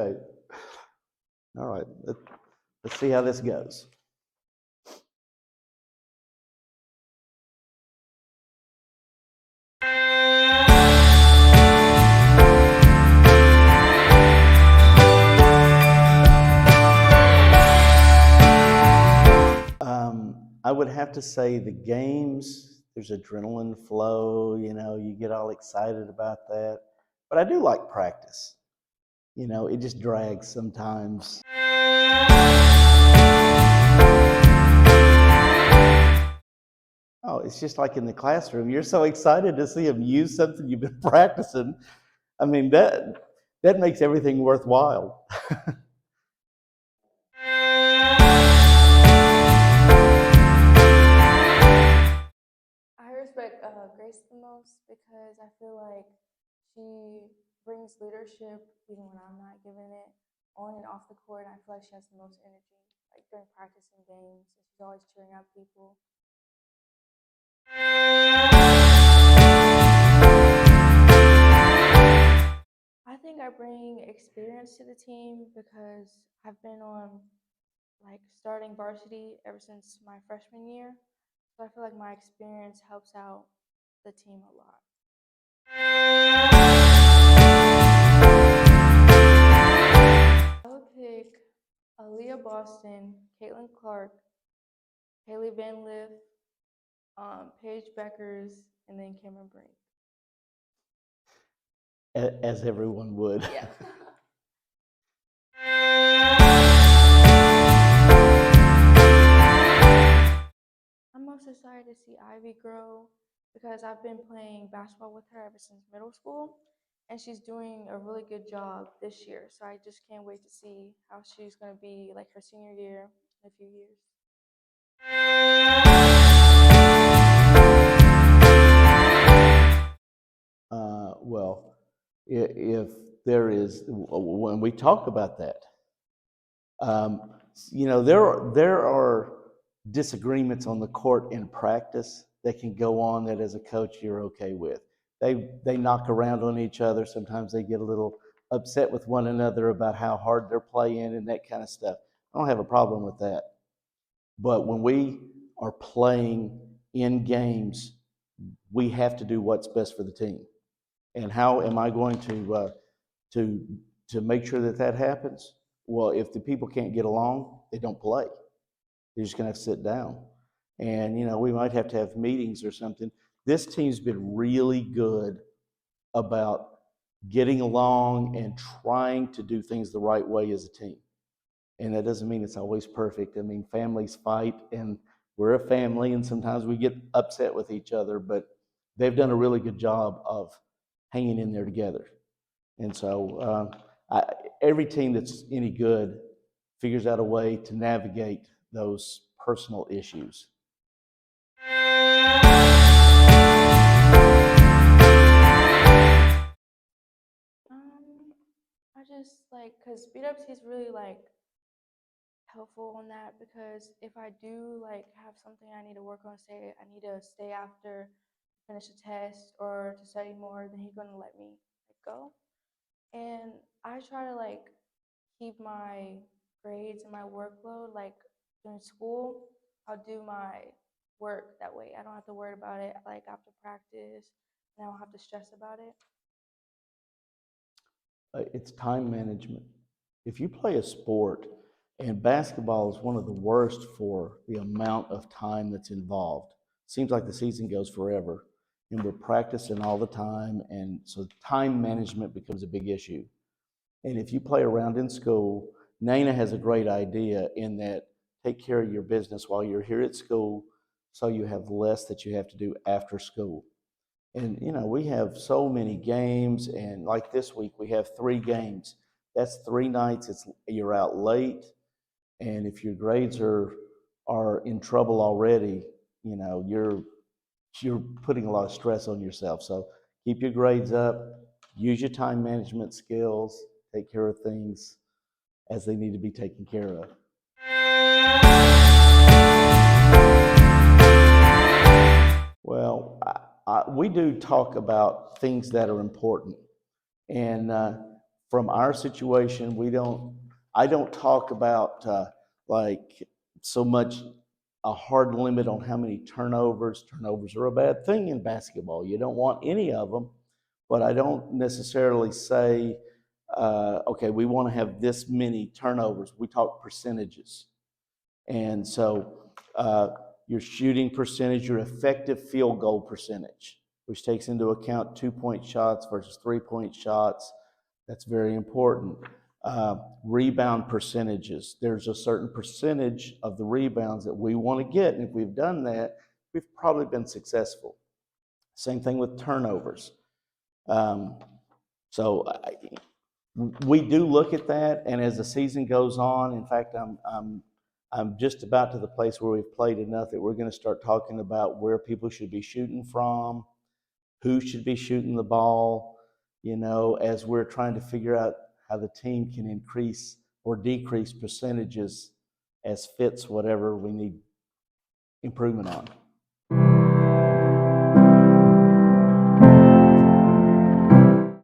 Okay. All right. Let's see how this goes. I would have to say the games, there's adrenaline flow, you get all excited about that. But I do like practice. It just drags sometimes. Oh, it's just like in the classroom. You're so excited to see them use something you've been practicing. I mean, that makes everything worthwhile. I respect Grace the most because I feel like she brings leadership even when I'm not giving it on and off the court. I feel like she has the most energy, like during practice and games, and she's always cheering up people. I think I bring experience to the team because I've been on like starting varsity ever since my freshman year. So I feel like my experience helps out the team a lot. I would pick Aaliyah Boston, Caitlin Clark, Haley Van Liff, Paige Beckers, and then Cameron Brink. As everyone would. Yeah. I'm most excited to see Ivy grow because I've been playing basketball with her ever since middle school, and she's doing a really good job this year. So I just can't wait to see how she's going to be like her senior year in a few years. Well, if there is, when we talk about that, there are disagreements on the court in practice that can go on that as a coach you're okay with. They knock around on each other. Sometimes they get a little upset with one another about how hard they're playing and that kind of stuff. I don't have a problem with that. But when we are playing in games, we have to do what's best for the team. And how am I going to to make sure that that happens? Well, if the people can't get along, they don't play. They're just going to have to sit down. And, we might have to have meetings or something. This team's been really good about getting along and trying to do things the right way as a team. And that doesn't mean it's always perfect. I mean, families fight, and we're a family, and sometimes we get upset with each other, but they've done a really good job of hanging in there together. And so every team that's any good figures out a way to navigate those personal issues. I just like, because BWC is really like helpful on that because if I do like have something I need to work on, say I need to stay after finish a test or to study more, then he's gonna let me go. And I try to like keep my grades and my workload like during school. I'll do my work that way. I don't have to worry about it like after practice, and I don't have to stress about it. It's time management. If you play a sport, and basketball is one of the worst for the amount of time that's involved. Seems like the season goes forever, and we're practicing all the time, and so time management becomes a big issue. And if you play around in school, Neighna has a great idea in that take care of your business while you're here at school so you have less that you have to do after school. And we have so many games, and like this week we have 3 games. That's 3 nights. You're out late, and if your grades are in trouble already, you're putting a lot of stress on yourself. So keep your grades up, use your time management skills, take care of things as they need to be taken care of. Well, we do talk about things that are important. And from our situation, I don't talk about like so much a hard limit on how many turnovers. Turnovers are a bad thing in basketball. You don't want any of them, but I don't necessarily say, okay, we want to have this many turnovers. We talk percentages. And so your shooting percentage, your effective field goal percentage, which takes into account 2-point shots versus 3-point shots. That's very important. Rebound percentages. There's a certain percentage of the rebounds that we want to get. And if we've done that, we've probably been successful. Same thing with turnovers. So we do look at that. And as the season goes on, in fact, I'm just about to the place where we've played enough that we're going to start talking about where people should be shooting from, who should be shooting the ball, as we're trying to figure out how the team can increase or decrease percentages as fits whatever we need improvement on.